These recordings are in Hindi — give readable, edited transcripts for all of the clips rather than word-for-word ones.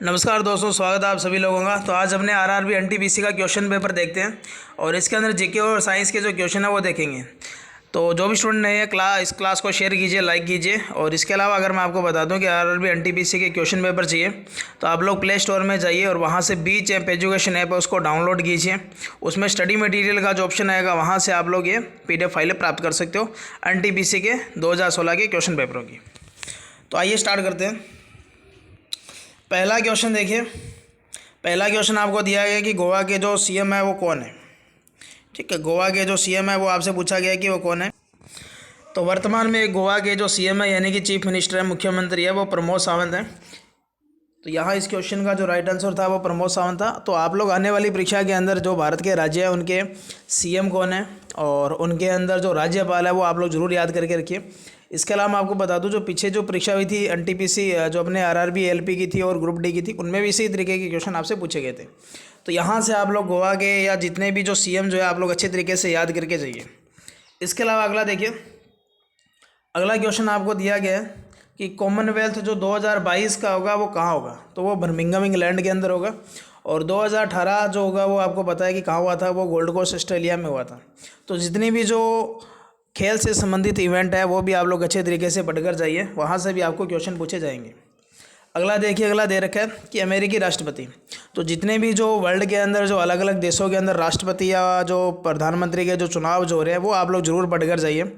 नमस्कार दोस्तों, स्वागत है आप सभी लोगों का। तो आज अपने आरआरबी एनटीपीसी का क्वेश्चन पेपर देखते हैं और इसके अंदर जीके और साइंस के जो क्वेश्चन है वो देखेंगे। तो जो भी स्टूडेंट नए हैं इस क्लास को शेयर कीजिए, लाइक कीजिए। और इसके अलावा अगर मैं आपको बता दूं कि आरआरबी एनटीपीसी के क्वेश्चन पेपर चाहिए तो आप लोग प्ले स्टोर में जाइए और वहाँ से बीच ऐप एजुकेशन ऐप है उसको डाउनलोड कीजिए। उसमें स्टडी मटीरियल का जो ऑप्शन आएगा वहाँ से आप लोग ये PDF फाइलें प्राप्त कर सकते हो एनटीपीसी के 2016 के क्वेश्चन पेपरों की। तो आइए स्टार्ट करते हैं। पहला क्वेश्चन देखिए। पहला क्वेश्चन आपको दिया गया कि गोवा के जो CM है वो कौन है। ठीक है, गोवा के जो CM है वो आपसे पूछा गया कि वो कौन है। तो वर्तमान में गोवा के जो CM है यानी कि चीफ मिनिस्टर है, मुख्यमंत्री है, वो प्रमोद सावंत है। तो यहाँ इस क्वेश्चन का जो राइट आंसर था वो प्रमोद सावंत था। तो आप लोग आने वाली परीक्षा के अंदर जो भारत के राज्य हैं उनके CM कौन है और उनके अंदर जो राज्यपाल है वो आप लोग ज़रूर याद करके रखिए। इसके अलावा मैं आपको बता दूं जो पीछे जो परीक्षा हुई थी एनटीपीसी जो अपने आरआरबी LP की थी और ग्रुप D की थी, उनमें भी इसी तरीके के क्वेश्चन आपसे पूछे गए थे। तो यहाँ से आप लोग गोवा के या जितने भी जो CM जो है आप लोग अच्छे तरीके से याद करके जाइए। इसके अलावा अगला देखिए। अगला क्वेश्चन आपको दिया गया है कि कॉमनवेल्थ जो 2022 का होगा वो कहाँ होगा। तो वो बर्मिंघम इंग्लैंड के अंदर होगा। और 2018 जो होगा वो आपको पता है कि कहाँ हुआ था, वो गोल्ड कोस्ट ऑस्ट्रेलिया में हुआ था। तो जितनी भी जो खेल से संबंधित इवेंट है वो भी आप लोग अच्छे तरीके से पढ़कर जाइए, वहाँ से भी आपको क्वेश्चन पूछे जाएंगे। अगला देखिए, अगला दे रखा है कि अमेरिकी राष्ट्रपति। तो जितने भी जो वर्ल्ड के अंदर जो अलग अलग देशों के अंदर राष्ट्रपति या जो प्रधानमंत्री के जो चुनाव जो हो रहे हैं वो आप लोग ज़रूर पढ़कर जाइए।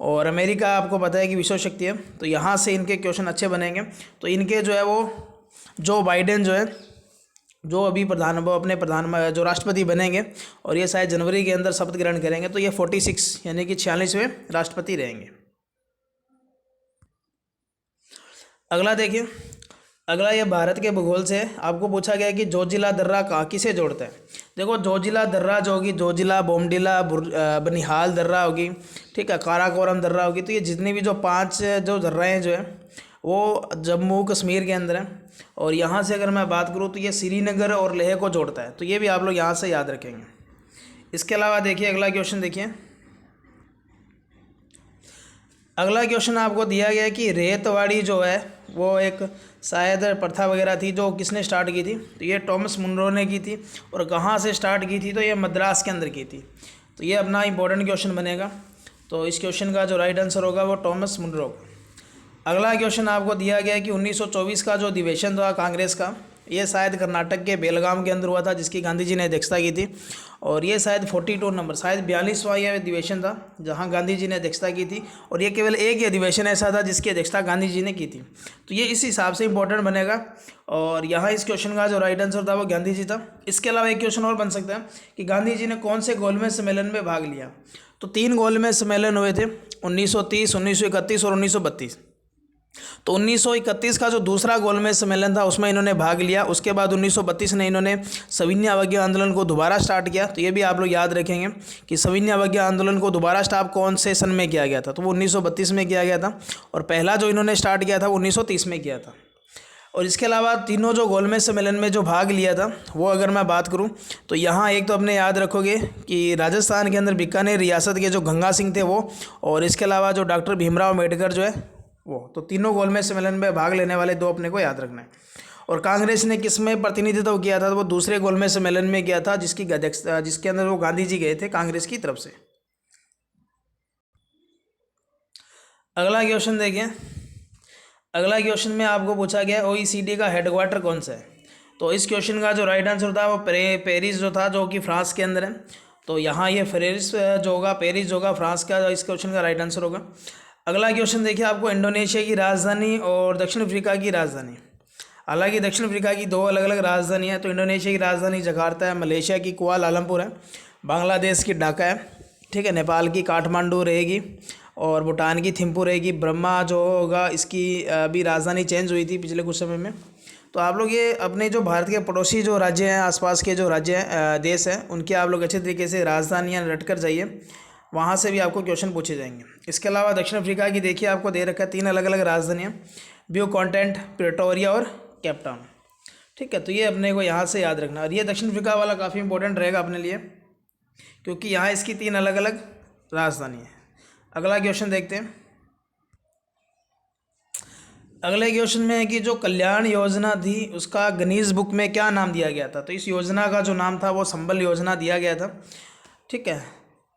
और अमेरिका आपको पता है कि विश्व शक्ति है, तो यहाँ से इनके क्वेश्चन अच्छे बनेंगे। तो इनके जो है वो जो बाइडेन जो है जो अभी वो अपने जो राष्ट्रपति बनेंगे और ये शायद जनवरी के अंदर शपथ ग्रहण करेंगे, तो ये 46 यानी कि 46वें राष्ट्रपति रहेंगे। अगला देखिए। अगला ये भारत के भूगोल से आपको पूछा गया कि जोजिला दर्रा कहाँ किसे जोड़ता है। देखो, जोजिला दर्रा जो होगी, जोजिला, बोमडिला, बनिहाल दर्रा होगी, ठीक है, काराकोरम दर्रा होगी। तो ये जितनी भी जो 5 जो दर्राएँ जो है वो जम्मू कश्मीर के अंदर है। और यहाँ से अगर मैं बात करूँ तो ये श्रीनगर और लेह को जोड़ता है। तो ये भी आप लोग यहाँ से याद रखेंगे। इसके अलावा देखिए, अगला क्वेश्चन देखिए। अगला क्वेश्चन आपको दिया गया है कि रेतवाड़ी जो है वो एक शायद प्रथा वगैरह थी जो किसने स्टार्ट की थी। तो ये टॉमस मुनरो ने की थी। और कहाँ से स्टार्ट की थी, तो ये मद्रास के अंदर की थी। तो ये अपना इंपॉर्टेंट क्वेश्चन बनेगा। तो इस क्वेश्चन का जो राइट आंसर होगा वो टॉमस मुनरो। अगला क्वेश्चन आपको दिया गया है कि 1924 का जो अधिवेशन था कांग्रेस का, ये शायद कर्नाटक के बेलगाम के अंदर हुआ था, जिसकी गांधी जी ने अध्यक्षता की थी। और ये शायद 42 नंबर, शायद 42वां यह अधिवेशन था जहां गांधी जी ने अध्यक्षता की थी। और ये केवल एक ही अधिवेशन ऐसा था जिसकी अध्यक्षता गांधी जी ने की थी। तो ये इस हिसाब से इंपॉर्टेंट बनेगा। और यहाँ इस क्वेश्चन का जो राइट आंसर था वो गांधी जी था। इसके अलावा एक क्वेश्चन और बन सकता है कि गांधी जी ने कौन से गोलमेज सम्मेलन में भाग लिया। तो 3 गोलमेज सम्मेलन हुए थे, 1930, 1931 और 1932। तो 1931 का जो दूसरा गोलमेज सम्मेलन था उसमें इन्होंने भाग लिया। उसके बाद 1932 में इन्होंने सविनय अवज्ञा आंदोलन को दोबारा स्टार्ट किया। तो ये भी आप लोग याद रखेंगे कि सविनय अवज्ञा आंदोलन को दोबारा स्टार्ट कौन से सन में किया गया था। तो वो 1932 में किया गया था। और पहला जो इन्होंने स्टार्ट किया था वो 1930 में किया था। और इसके अलावा तीनों जो गोलमेज सम्मेलन में जो भाग लिया था वो अगर मैं बात करूं तो यहाँ एक तो अपने याद रखोगे कि राजस्थान के अंदर बीकानेर रियासत के जो गंगा सिंह थे वो, और इसके अलावा जो डॉक्टर भीमराव अम्बेडकर जो है वो। तो तीनों गोलमेज सम्मेलन में भाग लेने वाले 2 अपने को याद रखना है। और कांग्रेस ने किस में प्रतिनिधित्व किया था, तो वो दूसरे गोलमेज सम्मेलन में किया था जिसके अंदर वो गांधी जी गए थे कांग्रेस की तरफ से। अगला क्वेश्चन देखिए। अगला क्वेश्चन में आपको पूछा गया OECD का हेडक्वार्टर कौन सा है। तो इस क्वेश्चन का जो राइट आंसर था वो पेरिस जो था, जो कि फ्रांस के अंदर है। तो यहाँ ये पेरिस जो होगा फ्रांस का, इस क्वेश्चन का राइट आंसर होगा। अगला क्वेश्चन देखिए आपको इंडोनेशिया की राजधानी और दक्षिण अफ्रीका की राजधानी। हालांकि दक्षिण अफ्रीका की 2 अलग अलग राजधानी है। तो इंडोनेशिया की राजधानी जकार्ता है, मलेशिया की कुआलालंपुर है, बांग्लादेश की ढाका है, ठीक है, नेपाल की काठमांडू रहेगी और भूटान की थिम्पू रहेगी। ब्रह्मा जो होगा इसकी भी राजधानी चेंज हुई थी पिछले कुछ समय में। तो आप लोग ये अपने जो भारत के पड़ोसी जो राज्य हैं, आसपास के जो राज्य हैं, देश हैं, उनके आप लोग अच्छे तरीके से राजधानियाँ रट कर जाइए, वहाँ से भी आपको क्वेश्चन पूछे जाएंगे। इसके अलावा दक्षिण अफ्रीका की देखिए आपको दे रखा है 3 अलग अलग राजधानियाँ, ब्यू कॉन्टेंट, प्रिटोरिया और केप टाउन, ठीक है। तो ये अपने को यहाँ से याद रखना। और ये दक्षिण अफ्रीका वाला काफ़ी इंपॉर्टेंट रहेगा अपने लिए क्योंकि यहाँ इसकी 3 अलग अलग राजधानी है। अगला क्वेश्चन देखते हैं। अगले क्वेश्चन में है कि जो कल्याण योजना थी उसका गिनीज बुक में क्या नाम दिया गया था। तो इस योजना का जो नाम था वो संबल योजना दिया गया था। ठीक है,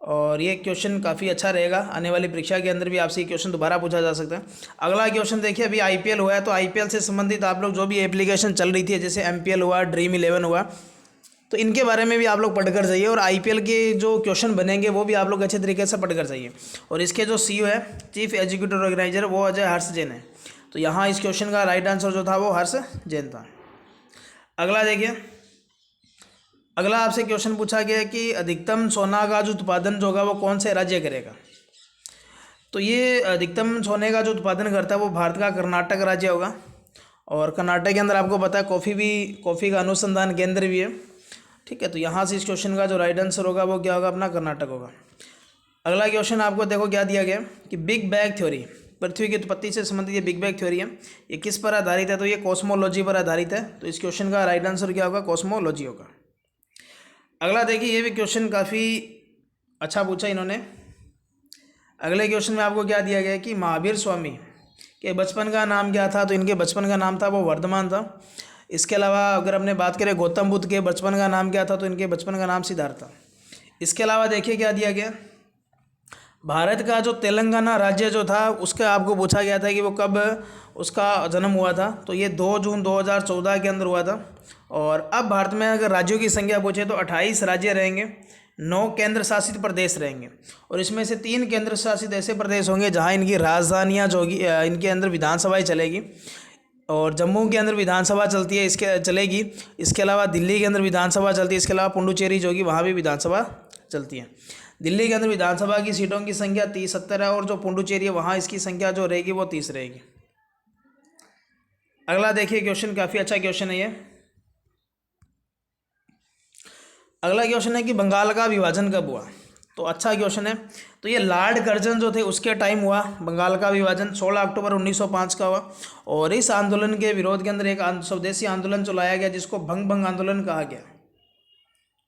और ये क्वेश्चन काफ़ी अच्छा रहेगा, आने वाली परीक्षा के अंदर भी आपसे ये क्वेश्चन दोबारा पूछा जा सकता है। अगला क्वेश्चन देखिए, अभी आईपीएल हुआ है, तो आईपीएल से संबंधित आप लोग जो भी एप्लीकेशन चल रही थी, जैसे एमपीएल हुआ, ड्रीम 11 हुआ, तो इनके बारे में भी आप लोग पढ़कर जाइए, और आईपीएल के जो क्वेश्चन बनेंगे वो भी आप लोग अच्छे तरीके से पढ़कर जाइए। और इसके जो सीईओ है, चीफ एग्जीक्यूटिव ऑर्गेनाइजर, वो अजय हर्ष जैन है। तो यहाँ इस क्वेश्चन का राइट आंसर जो था वो हर्ष जैन था। अगला देखिए, अगला आपसे क्वेश्चन पूछा गया है कि अधिकतम सोना का जो उत्पादन जो होगा वो कौन से राज्य करेगा। तो ये अधिकतम सोने का जो उत्पादन करता है वो भारत का कर्नाटक राज्य होगा, और कर्नाटक के अंदर आपको पता है कॉफ़ी का अनुसंधान केंद्र भी है। ठीक है, तो यहाँ से इस क्वेश्चन का जो राइट आंसर होगा वो क्या होगा, अपना कर्नाटक होगा। अगला क्वेश्चन आपको देखो क्या दिया गया कि बिग बैंग थ्योरी, पृथ्वी की उत्पत्ति से संबंधित ये बिग बैंग थ्योरी है, ये किस पर आधारित है। तो ये कॉस्मोलॉजी पर आधारित है। तो इस क्वेश्चन का राइट आंसर क्या होगा, कॉस्मोलॉजी होगा। अगला देखिए, ये भी क्वेश्चन काफ़ी अच्छा पूछा इन्होंने। अगले क्वेश्चन में आपको क्या दिया गया है कि महावीर स्वामी के बचपन का नाम क्या था। तो इनके बचपन का नाम था वो वर्धमान था। इसके अलावा अगर हमने बात करें गौतम बुद्ध के बचपन का नाम क्या था, तो इनके बचपन का नाम सिद्धार्थ था। इसके अलावा देखिए क्या दिया गया, भारत का जो तेलंगाना राज्य जो था उसका आपको पूछा गया था कि वो कब उसका जन्म हुआ था। तो ये 2 जून 2014 के अंदर हुआ था। और अब भारत में अगर राज्यों की संख्या पूछे तो 28 राज्य रहेंगे, 9 केंद्र शासित प्रदेश रहेंगे, और इसमें से 3 केंद्र शासित ऐसे प्रदेश होंगे जहां इनकी राजधानियां जो होगी, इनके अंदर विधानसभाएं चलेगी। और जम्मू के अंदर विधानसभा चलती है, इसके चलेगी। इसके अलावा दिल्ली के अंदर विधानसभा चलती है। इसके अलावा पुडुचेरी जो होगी वहाँ भी विधानसभा चलती है। दिल्ली के अंदर विधानसभा की सीटों की संख्या 70 है, और जो पुडुचेरी है वहाँ इसकी संख्या जो रहेगी वो 30 रहेगी। अगला देखिए क्वेश्चन, काफ़ी अच्छा क्वेश्चन है ये। अगला क्वेश्चन है कि बंगाल का विभाजन कब हुआ। तो अच्छा क्वेश्चन है। तो ये लॉर्ड कर्जन जो थे उसके टाइम हुआ बंगाल का विभाजन, 16 अक्टूबर 1905 का हुआ। और इस आंदोलन के विरोध के अंदर एक स्वदेशी आंदोलन चलाया गया जिसको भंग भंग आंदोलन कहा गया।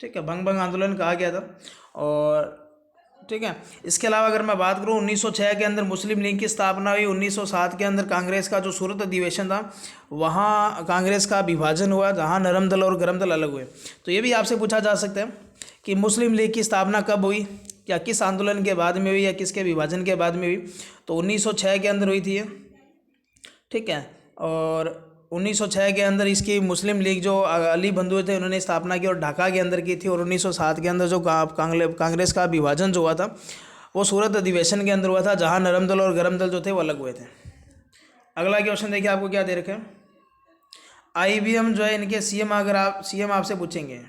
ठीक है, भंग भंग आंदोलन कहा गया था। और ठीक है, इसके अलावा अगर मैं बात करूँ 1906 के अंदर मुस्लिम लीग की स्थापना हुई। 1907 के अंदर कांग्रेस का जो सूरत अधिवेशन था वहाँ कांग्रेस का विभाजन हुआ, जहाँ नरम दल और गरम दल अलग हुए। तो ये भी आपसे पूछा जा सकता है कि मुस्लिम लीग की स्थापना कब हुई, या किस आंदोलन के बाद में हुई, या किसके विभाजन के बाद में हुई। तो 1906 के अंदर हुई थी ये। ठीक है, और 1906 के अंदर इसकी मुस्लिम लीग जो अली बंधु थे उन्होंने स्थापना की और ढाका के अंदर की थी। और 1907 के अंदर जो कांग्रेस का विभाजन जो हुआ था वो सूरत अधिवेशन के अंदर हुआ था, जहां नरम दल और गरम दल जो थे वो अलग हुए थे। अगला क्वेश्चन देखिए आपको क्या दे रखे हैं, IBM जो है इनके सीएम, अगर आप सीएम आपसे पूछेंगे,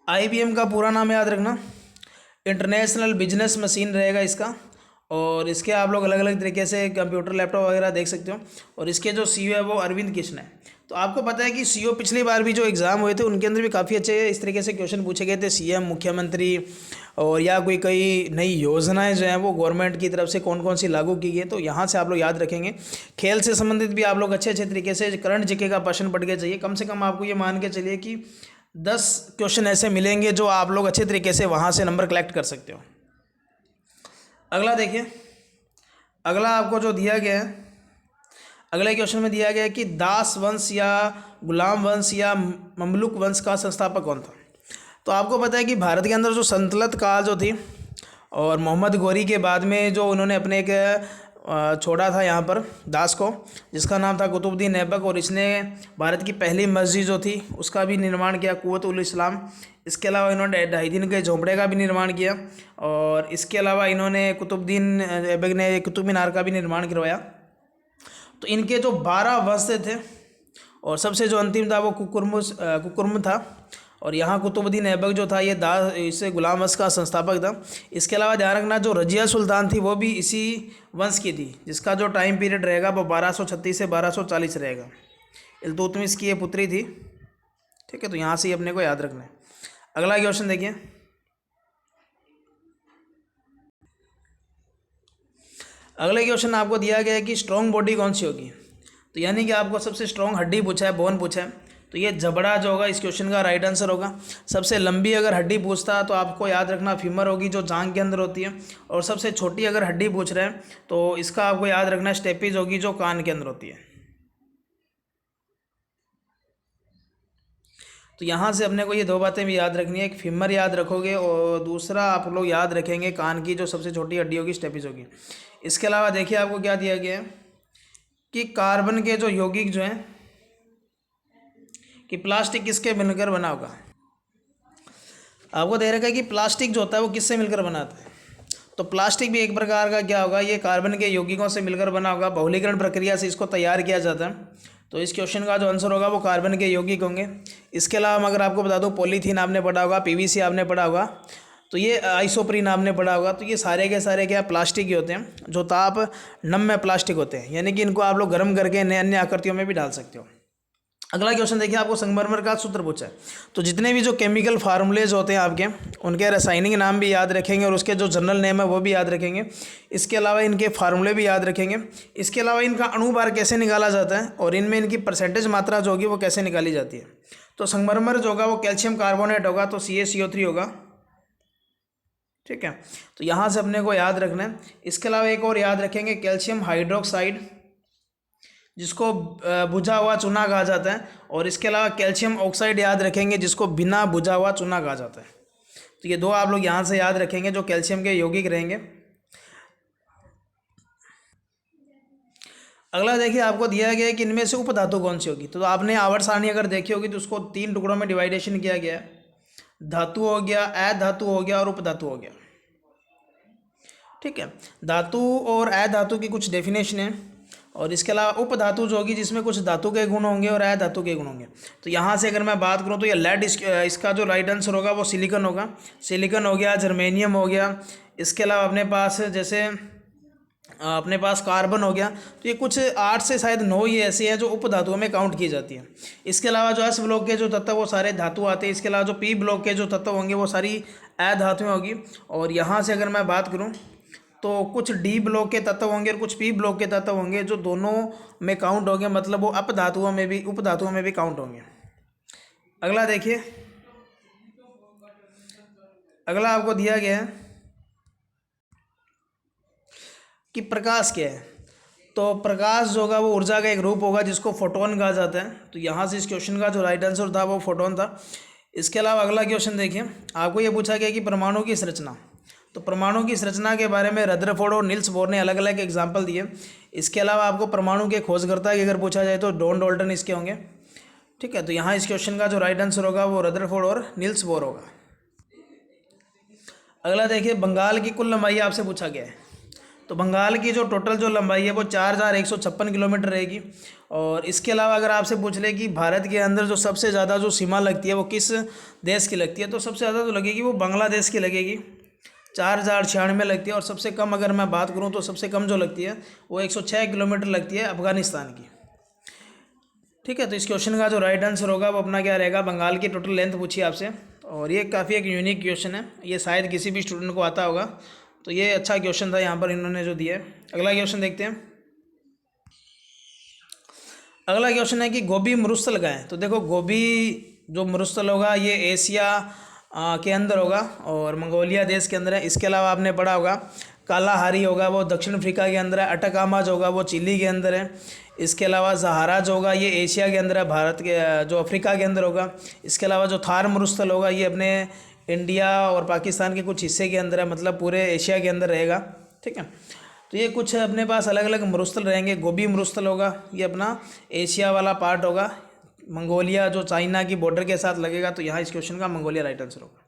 IBM का पूरा नाम याद रखना, इंटरनेशनल बिजनेस मशीन रहेगा इसका। और इसके आप लोग अलग अलग तरीके से कंप्यूटर लैपटॉप वगैरह देख सकते हो। और इसके जो CEO है वो अरविंद कृष्ण है। तो आपको पता है कि CEO पिछली बार भी जो एग्ज़ाम हुए थे उनके अंदर भी काफ़ी अच्छे इस तरीके से क्वेश्चन पूछे गए थे। CM, मुख्यमंत्री, और या कई नई योजनाएं जो हैं वो गवर्नमेंट की तरफ से कौन कौन सी लागू की गई। तो यहाँ से आप लोग याद रखेंगे। खेल से संबंधित भी आप लोग अच्छे तरीके से करंट जीके का प्रश्न पढ़ के चाहिए। कम से कम आपको ये मान के चलिए कि 10 क्वेश्चन ऐसे मिलेंगे जो आप लोग अच्छे तरीके से वहाँ से नंबर कलेक्ट कर सकते हो। अगला देखिए, अगला आपको जो दिया गया है, अगले क्वेश्चन में दिया गया है कि दास वंश या गुलाम वंश या ममलुक वंश का संस्थापक कौन था। तो आपको पता है कि भारत के अंदर जो सल्तनत काल जो थी, और मोहम्मद गौरी के बाद में जो उन्होंने अपने एक छोड़ा था यहाँ पर दास को, जिसका नाम था कुतुबुद्दीन ऐबक। और इसने भारत की पहली मस्जिद जो थी उसका भी निर्माण किया, कुव्वतुल इस्लाम। इसके अलावा इन्होंने 2.5 दिन के झोंपड़े का भी निर्माण किया। और इसके अलावा इन्होंने कुतुबुद्दीन ऐबक ने कुतुब मीनार का भी निर्माण करवाया। तो इनके जो 12 वंश थे, और सबसे जो अंतिम था वो कुकुर्म था। और यहाँ कुतुबुद्दीन ऐबक जो था ये इससे गुलाम वंश का संस्थापक था। इसके अलावा ध्यान रखना जो रजिया सुल्तान थी वो भी इसी वंश की थी, जिसका जो टाइम पीरियड रहेगा वो 1236 से 1240 रहेगा। इल्तुतमिश की ये पुत्री थी। ठीक है, तो यहाँ से ही अपने को याद रखना है। अगला क्वेश्चन देखिए, अगले क्वेश्चन आपको दिया गया है कि स्ट्रॉन्ग बॉडी कौन सी होगी। तो यानी कि आपको सबसे स्ट्रॉन्ग हड्डी पूछा है, बोन पूछा है। तो ये जबड़ा जो होगा इस क्वेश्चन का राइट आंसर होगा। सबसे लंबी अगर हड्डी पूछता है तो आपको याद रखना फीमर होगी, जो जांघ के अंदर होती है। और सबसे छोटी अगर हड्डी पूछ रहे हैं तो इसका आपको याद रखना स्टेपिज होगी, जो कान के अंदर होती है। तो यहाँ से अपने को ये दो बातें भी याद रखनी है, एक फीमर याद रखोगे और दूसरा आप लोग याद रखेंगे कान की जो सबसे छोटी हड्डी होगी स्टेपिज होगी। इसके अलावा देखिए आपको क्या दिया गया है कि कार्बन के जो यौगिक जो हैं कि प्लास्टिक किसके मिलकर बना होगा। आपको दे रखा है कि प्लास्टिक जो होता है वो किससे मिलकर बनाता है। तो प्लास्टिक भी एक प्रकार का क्या होगा, ये कार्बन के यौगिकों से मिलकर बना होगा। बहुलीकरण प्रक्रिया से इसको तैयार किया जाता है। तो इस क्वेश्चन का जो आंसर होगा वो कार्बन के यौगिक होंगे। इसके अलावा अगर आपको बता दूं पॉलीथीन आपने पढ़ा होगा, पीवीसी आपने पढ़ा होगा, तो ये आइसोप्रीन आपने पढ़ा होगा। तो ये सारे के सारे क्या प्लास्टिक ही होते हैं, जो ताप नम्य प्लास्टिक होते हैं, यानी कि इनको आप लोग गर्म करके अन्य आकृतियों में भी डाल सकते हो। अगला क्वेश्चन देखिए, आपको संगमरमर का सूत्र पूछा है। तो जितने भी जो केमिकल फार्मूलेज होते हैं आपके, उनके रासायनिक नाम भी याद रखेंगे और उसके जो जनरल नेम है वो भी याद रखेंगे। इसके अलावा इनके फार्मूले भी याद रखेंगे। इसके अलावा इनका अणुभार कैसे निकाला जाता है और इनमें इनकी परसेंटेज मात्रा जो होगी वो कैसे निकाली जाती है। तो संगमरमर जो होगा वो कैल्शियम कार्बोनेट होगा, तो CaCO3 होगा। ठीक है, तो यहाँ से अपने को याद रखना है। इसके अलावा एक और याद रखेंगे कैल्शियम हाइड्रोक्साइड, जिसको बुझा हुआ चूना कहा जाता है। और इसके अलावा कैल्शियम ऑक्साइड याद रखेंगे, जिसको बिना बुझा हुआ चूना कहा जाता है। तो ये दो आप लोग यहाँ से याद रखेंगे जो कैल्शियम के यौगिक रहेंगे। अगला देखिए, आपको दिया गया है कि इनमें से उपधातु कौन सी होगी। तो आपने आवर्त सारणी अगर देखी होगी तो उसको 3 टुकड़ों में डिवाइडेशन किया गया है। धातु हो गया, अधातु हो गया और उपधातु हो गया। ठीक है, धातु और अधातु की कुछ डेफिनेशन है और इसके अलावा उपधातु जो होगी जिसमें कुछ धातु के गुण होंगे और अधातु के गुण होंगे। तो यहाँ से अगर मैं बात करूँ तो ये लेड, इसका जो राइट आंसर होगा वो सिलिकॉन होगा। सिलिकॉन हो गया, जर्मेनियम हो गया। इसके अलावा अपने पास जैसे अपने पास कार्बन हो गया। तो ये कुछ 8 से शायद 9 ही ऐसी हैं जो उपधातुओं में काउंट की जाती है। इसके अलावा जो एस ब्लॉक के जो तत्व वो सारे धातु आते हैं। इसके अलावा जो पी ब्लॉक के जो तत्व होंगे वो सारी अधातुएं होगी। और यहाँ से अगर मैं बात करूँ तो कुछ डी ब्लॉक के तत्व होंगे और कुछ पी ब्लॉक के तत्व होंगे जो दोनों में काउंट होंगे, मतलब वो अपधातुओं में भी उपधातुओं में भी काउंट होंगे। अगला देखिए, अगला आपको दिया गया है कि प्रकाश क्या है। तो प्रकाश जो होगा वो ऊर्जा का एक रूप होगा जिसको फोटोन कहा जाता है। तो यहाँ से इस क्वेश्चन का जो राइट आंसर था वो फोटोन था। इसके अलावा अगला क्वेश्चन देखिए, आपको ये पूछा गया कि परमाणु की संरचना। तो परमाणु की संरचना के बारे में रदरफोर्ड और निल्स बोर ने अलग अलग एग्जाम्पल दिए। इसके अलावा आपको परमाणु के खोजकर्ता की अगर पूछा जाए तो जॉन डाल्टन इसके होंगे। ठीक है, तो यहाँ इस क्वेश्चन का जो राइट आंसर होगा वो रदरफोर्ड और निल्स बोर होगा। अगला देखिए, बंगाल की कुल लंबाई आपसे पूछा गया है। तो बंगाल की जो टोटल जो लंबाई है वो 4156 किलोमीटर रहेगी। और इसके अलावा अगर आपसे पूछ ले कि भारत के अंदर जो सबसे ज़्यादा जो सीमा लगती है वो किस देश की लगती है, तो सबसे ज़्यादा जो लगेगी वो बांग्लादेश की लगेगी, 4096 लगती है। और सबसे कम अगर मैं बात करूं तो सबसे कम जो लगती है वो 106 किलोमीटर लगती है अफगानिस्तान की। ठीक है, तो इस क्वेश्चन का जो राइट आंसर होगा वो अपना क्या रहेगा, बंगाल की टोटल लेंथ पूछी आपसे। और ये काफ़ी एक यूनिक क्वेश्चन है, ये शायद किसी भी स्टूडेंट को आता होगा। तो ये अच्छा क्वेश्चन था यहाँ पर इन्होंने जो दिया है। अगला क्वेश्चन देखते हैं। अगला क्वेश्चन है कि गोबी मरुस्थल का है। तो देखो, गोबी जो मरुस्थल होगा ये एशिया के अंदर होगा और मंगोलिया देश के अंदर है। इसके अलावा आपने पढ़ा होगा कालाहारी होगा वो दक्षिण अफ्रीका के अंदर है। अटकामा जो होगा वो चिली के अंदर है। इसके अलावा सहारा जो होगा ये एशिया के अंदर है, भारत के जो अफ्रीका के अंदर होगा। इसके अलावा जो थार मरुस्थल होगा ये अपने इंडिया और पाकिस्तान के कुछ हिस्से के अंदर है, मतलब पूरे एशिया के अंदर रहेगा। ठीक है, तो ये कुछ अपने पास अलग अलग मरुस्थल रहेंगे। गोबी मरुस्थल होगा ये अपना एशिया वाला पार्ट होगा, मंगोलिया जो चाइना की बॉर्डर के साथ लगेगा। तो यहाँ इस क्वेश्चन का मंगोलिया राइट आंसर होगा।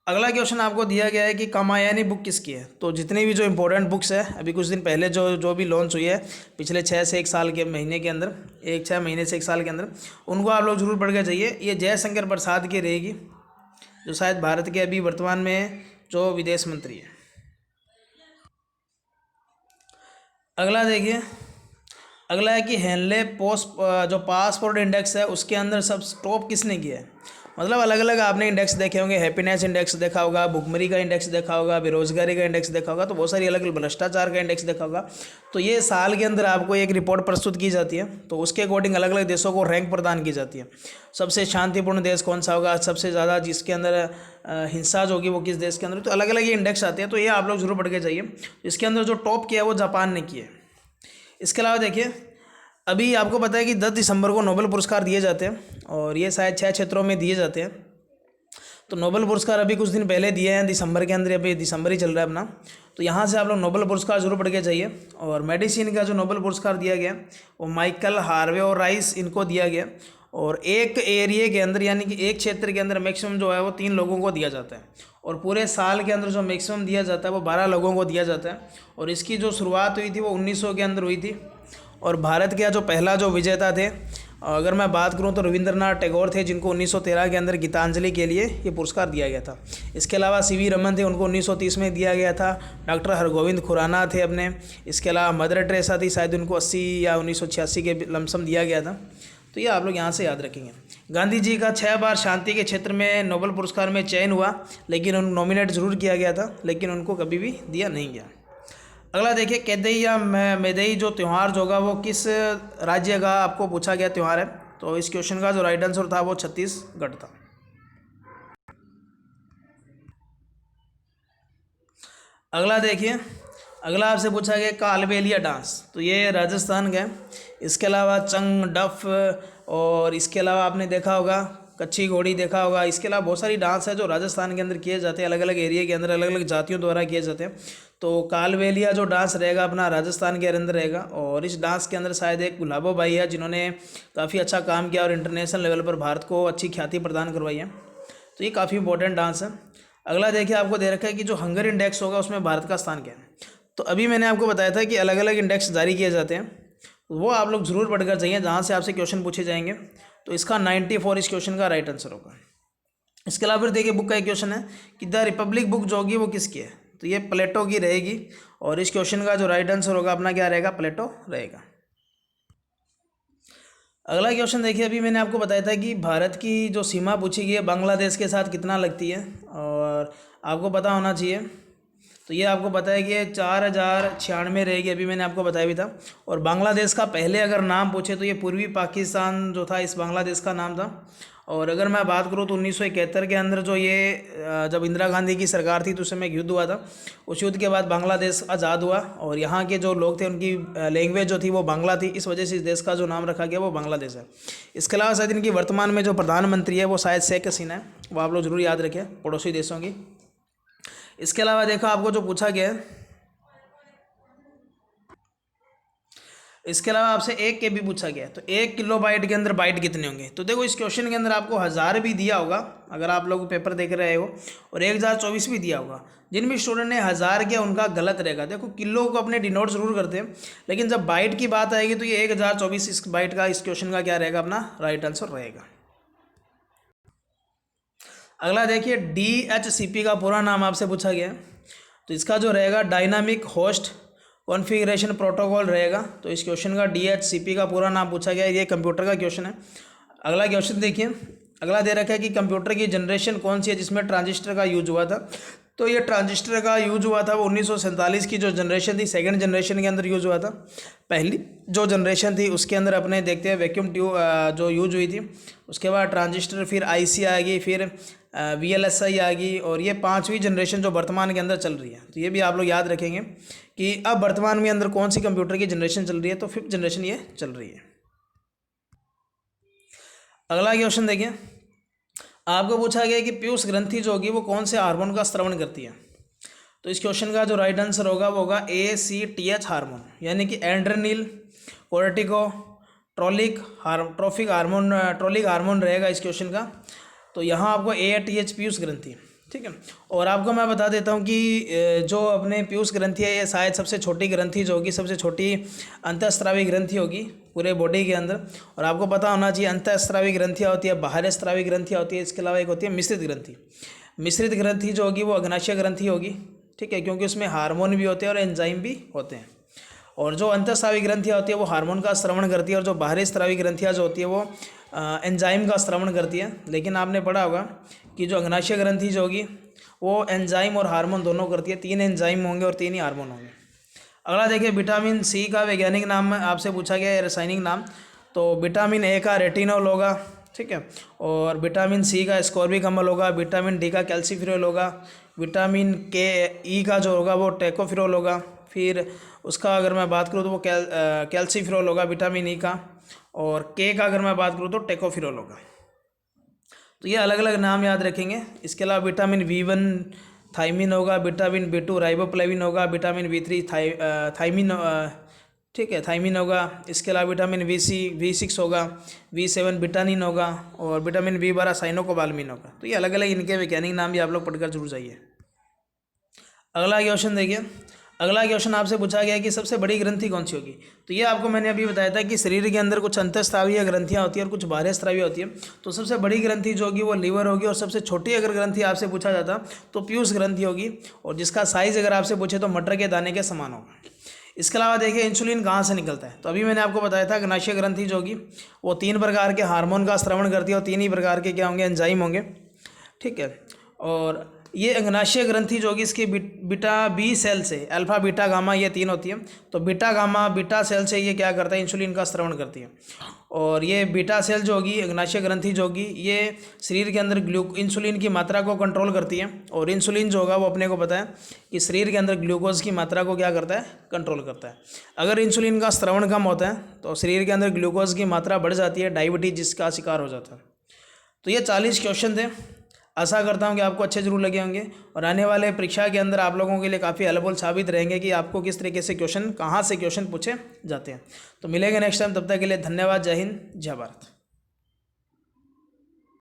अगला क्वेश्चन आपको दिया गया है कि कामायनी बुक किसकी है। तो जितनी भी जो इंपॉर्टेंट बुक्स है अभी कुछ दिन पहले जो भी लॉन्च हुई है पिछले 6 से 1 साल के महीने के अंदर, 6 महीने से 1 साल के अंदर, उनको आप लोग जरूर पढ़ के जाइए। ये जयशंकर प्रसाद की रहेगी, जो शायद भारत के अभी वर्तमान में जो विदेश मंत्री है। अगला देखिए, अगला है कि हेनले जो पासपोर्ट इंडेक्स है उसके अंदर सब टॉप किसने किया है। मतलब अलग अलग आपने इंडेक्स देखे होंगे, हैप्पीनेस इंडेक्स देखा होगा, भुखमरी का इंडेक्स देखा होगा, बेरोजगारी का इंडेक्स देखा होगा, तो बहुत सारी अलग अलग, भ्रष्टाचार का इंडेक्स देखा होगा। तो ये साल के अंदर आपको एक रिपोर्ट प्रस्तुत की जाती है, तो उसके अकॉर्डिंग अलग अलग देशों को रैंक प्रदान की जाती है। सबसे शांतिपूर्ण देश कौन सा होगा, सबसे ज़्यादा जिसके अंदर हिंसा जो होगी वो किस देश के अंदर, तो अलग अलग ये इंडेक्स आते हैं। तो ये आप लोग जरूर पढ़ के जाइए। इसके अंदर जो टॉप किया है वो जापान ने किया है। इसके अलावा देखिए, अभी आपको पता है कि 10 दिसंबर को नोबेल पुरस्कार दिए जाते हैं, और ये शायद 6 क्षेत्रों में दिए जाते हैं। तो नोबेल पुरस्कार अभी कुछ दिन पहले दिए हैं दिसंबर के अंदर, अभी दिसंबर ही चल रहा है अपना। तो यहाँ से आप लोग नोबेल पुरस्कार जरूर पढ़ के जाइए। और मेडिसिन का जो नोबेल पुरस्कार दिया गया वो माइकल हार्वे और राइस इनको दिया गया। और एक एरिया के अंदर, यानी कि एक क्षेत्र के अंदर मैक्सिमम जो है वो 3 लोगों को दिया जाता है, और पूरे साल के अंदर जो मैक्सिमम दिया जाता है वो 12 लोगों को दिया जाता है। और इसकी जो शुरुआत हुई थी वो 1900 के अंदर हुई थी। और भारत के जो पहला जो विजेता थे, अगर मैं बात करूं तो रविंद्रनाथ टैगोर थे, जिनको 1913 के अंदर गीतांजलि के लिए ये पुरस्कार दिया गया था। इसके अलावा सीवी रमन थे, उनको 1930 में दिया गया था। डॉक्टर हरगोविंद खुराना थे अपने। इसके अलावा मदर टेरेसा थी, शायद उनको 80 या 1986 के लमसम दिया गया था। तो ये आप लोग यहाँ से याद रखेंगे। गांधी जी का 6 बार शांति के क्षेत्र में नोबेल पुरस्कार में चयन हुआ, लेकिन उनको नॉमिनेट जरूर किया गया था, लेकिन उनको कभी भी दिया नहीं गया। अगला देखिए, कैदई या मैदेई जो त्यौहार जो होगा वो किस राज्य का आपको पूछा गया त्यौहार है। तो इस क्वेश्चन का जो राइट आंसर था वो छत्तीसगढ़ था। अगला देखिए, अगला आपसे पूछा गया कालबेलिया डांस, तो ये राजस्थान का है। इसके अलावा चंग डफ, और इसके अलावा आपने देखा होगा कच्ची घोड़ी देखा होगा। इसके अलावा बहुत सारी डांस है जो राजस्थान के अंदर किए जाते हैं, अलग अलग एरिया के अंदर अलग अलग जातियों द्वारा किए जाते हैं। तो कालबेलिया जो डांस रहेगा अपना राजस्थान के अंदर रहेगा। और इस डांस के अंदर शायद एक गुलाबो भाई है जिन्होंने काफ़ी अच्छा काम किया और इंटरनेशनल लेवल पर भारत को अच्छी ख्याति प्रदान करवाई है। तो ये काफ़ी इंपॉर्टेंट डांस है। अगला देखिए, आपको दे रखा है कि जो हंगर इंडेक्स होगा उसमें भारत का स्थान क्या है। तो अभी मैंने आपको बताया था कि अलग अलग इंडेक्स जारी किए जाते हैं, वो आप लोग ज़रूर पढ़कर जाइए जहाँ से आपसे क्वेश्चन पूछे जाएंगे। तो इसका 94 इस क्वेश्चन का राइट आंसर होगा। इसके अलावा फिर देखिए, बुक का एक क्वेश्चन है कि द रिपब्लिक बुक जो होगी वो किसकी है। तो ये प्लेटो की रहेगी, और इस क्वेश्चन का जो राइट आंसर होगा अपना क्या रहेगा, प्लेटो रहेगा। अगला क्वेश्चन देखिए, अभी मैंने आपको बताया था कि भारत की जो सीमा पूछी गई है बांग्लादेश के साथ कितना लगती है, और आपको पता होना चाहिए। तो ये आपको पता है कि ये 4096 रहेगी, अभी मैंने आपको बताया भी था। और बांग्लादेश का पहले अगर नाम पूछे तो ये पूर्वी पाकिस्तान जो था इस बांग्लादेश का नाम था। और अगर मैं बात करूँ तो 1971 के अंदर जो ये जब इंदिरा गांधी की सरकार थी तो उस समय एक युद्ध हुआ था। उस युद्ध के बाद बांग्लादेश आज़ाद हुआ, और यहाँ के जो लोग थे उनकी लैंग्वेज जो थी वो बांग्ला थी, इस वजह से इस देश का जो नाम रखा गया वो बांग्लादेश है। इसके अलावा शायद इनकी वर्तमान में जो प्रधानमंत्री है वो शायद शेख हसीना है, वो आप लोग जरूर याद रखें, पड़ोसी देशों की। इसके अलावा देखो आपको जो पूछा गया है, इसके अलावा आपसे 1 KB पूछा गया है। तो 1 किलोबाइट के अंदर बाइट कितने होंगे। तो देखो इस क्वेश्चन के अंदर आपको 1000 भी दिया होगा अगर आप लोग पेपर देख रहे हो, और 1024 भी दिया होगा। जिन भी स्टूडेंट ने 1000 किया उनका गलत रहेगा। देखो किलो को अपने डिनोट जरूर करते हैं, लेकिन जब बाइट की बात आएगी तो ये 1024 इस बाइट का इस क्वेश्चन का क्या रहेगा, अपना राइट आंसर रहेगा। अगला देखिए, DHCP का पूरा नाम आपसे पूछा गया है। तो इसका जो रहेगा डायनामिक होस्ट कॉन्फ़िगरेशन प्रोटोकॉल रहेगा। तो इस क्वेश्चन का DHCP का पूरा नाम पूछा गया है, ये कंप्यूटर का क्वेश्चन है। अगला क्वेश्चन देखिए, अगला दे रखा है कि कंप्यूटर की जनरेशन कौन सी है जिसमें ट्रांजिस्टर का यूज हुआ था। तो ये ट्रांजिस्टर का यूज हुआ था वो 1947 की जो जनरेशन थी, सेकंड जनरेशन के अंदर यूज हुआ था। पहली जो जनरेशन थी उसके अंदर अपने देखते हैं वैक्यूम ट्यूब जो यूज हुई थी। उसके बाद ट्रांजिस्टर, फिर IC आएगी, फिर VLSI आएगी, और ये 5वीं जनरेशन जो वर्तमान के अंदर चल रही है। तो ये भी आप लोग याद रखेंगे कि अब वर्तमान में अंदर कौन सी कंप्यूटर की जनरेशन चल रही है। तो 5th जनरेशन ये चल रही है। अगला क्वेश्चन देखिए, आपको पूछा गया कि पीयूष ग्रंथि जो होगी वो कौन से हार्मोन का स्रावन करती है। तो इस क्वेश्चन का जो राइट आंसर होगा वो होगा ACTH हार्मोन, यानी कि एड्रेनल कोर्टिको ट्रोफिक हार्मोन रहेगा इस क्वेश्चन का। तो यहाँ आपको ATH पीयूष ग्रंथि, ठीक है। और आपको मैं बता देता हूँ कि जो अपने पीयूष ग्रंथि है ये शायद सबसे छोटी ग्रंथि जो होगी, सबसे छोटी अंतःस्रावी ग्रंथि होगी पूरे बॉडी के अंदर। और आपको पता होना चाहिए अंतःस्रावी ग्रंथियाँ होती है, बाहरी स्रावी ग्रंथियाँ होती है, इसके अलावा एक होती है मिश्रित ग्रंथि। मिश्रित ग्रंथि जो होगी वो अग्नाशय ग्रंथि होगी, ठीक है, क्योंकि उसमें हार्मोन भी होते हैं और एंजाइम भी होते हैं। और जो अंतःस्रावी ग्रंथियाँ होती है वो हार्मोन का स्रावन करती है, और जो बाहरी स्रावी ग्रंथियाँ जो होती है वो एंजाइम का स्रावन करती है। लेकिन आपने पढ़ा होगा कि जो अग्नाशय ग्रंथि जो होगी वो एंजाइम और हार्मोन दोनों करती है। 3 एंजाइम होंगे और 3 ही हार्मोन होंगे। अगला देखिए, विटामिन सी का वैज्ञानिक नाम आपसे पूछा गया है, रासायनिक नाम। तो विटामिन ए का रेटिनॉल होगा, ठीक है, और विटामिन सी का एस्कॉर्बिक अम्ल होगा, विटामिन डी का कैल्सीफिरोल होगा, विटामिन के ई का जो होगा वो टेकोफिरोल होगा, फिर उसका अगर मैं बात करूँ तो वो कैल्सीफिरोल होगा विटामिन ई का, और के का अगर मैं बात करूँ तो टेकोफिरोल होगा। तो ये अलग अलग नाम याद रखेंगे। इसके अलावा विटामिन B1 थाइमिन होगा, विटामिन B2 राइबोफ्लेविन होगा, विटामिन B3 थाइमिन, ठीक है, थाइमिन होगा। इसके अलावा विटामिन V6 होगा, V7 विटानिन होगा, और विटामिन B12 साइनोकोबाल्मिन होगा। तो ये अलग अलग इनके वैज्ञानिक नाम भी आप लोग पढ़कर जरूर जाइए। अगला क्वेश्चन देखिए, अगला क्वेश्चन आपसे पूछा गया कि सबसे बड़ी ग्रंथि कौन सी होगी। तो ये आपको मैंने अभी बताया था कि शरीर के अंदर कुछ अंतःस्रावीय ग्रंथियाँ होती है और कुछ बाह्य स्रावीय होती है। तो सबसे बड़ी ग्रंथि जो होगी वो लीवर होगी, और सबसे छोटी अगर ग्रंथि आपसे पूछा जाता तो पीयूष ग्रंथि होगी, और जिसका साइज अगर आपसे पूछे तो मटर के दाने के समान होगा। इसके अलावा देखिए, इंसुलिन कहाँ से निकलता है। तो अभी मैंने आपको बताया था अग्नाशय ग्रंथि जो होगी वो 3 प्रकार के हार्मोन का स्रावन करती है, और 3 ही प्रकार के क्या होंगे, एंजाइम होंगे, ठीक है। और ये अग्नाशय ग्रंथि जो होगी इसकी बीटा बी सेल से, अल्फा बीटा गामा ये 3 होती है। तो बीटा गामा बीटा सेल से ये क्या करता है, इंसुलिन का स्रावन करती है। और ये बीटा सेल जो होगी, अग्नाशय ग्रंथि जो होगी, ये शरीर के अंदर इंसुलिन की मात्रा को कंट्रोल करती है। और इंसुलिन जो होगा वो अपने को पता है कि शरीर के अंदर ग्लूकोज की मात्रा को क्या करता है, कंट्रोल करता है। अगर इंसुलिन का स्रावन कम होता है तो शरीर के अंदर ग्लूकोज की मात्रा बढ़ जाती है, डायबिटीज जिसका शिकार हो जाता है। तो ये 40 क्वेश्चन थे। आशा करता हूँ कि आपको अच्छे जरूर लगे होंगे, और आने वाले परीक्षा के अंदर आप लोगों के लिए काफ़ी हेल्पफुल साबित रहेंगे कि आपको किस तरीके से क्वेश्चन, कहाँ से क्वेश्चन पूछे जाते हैं। तो मिलेंगे नेक्स्ट टाइम, तब तक के लिए धन्यवाद। जय हिंद, जय भारत।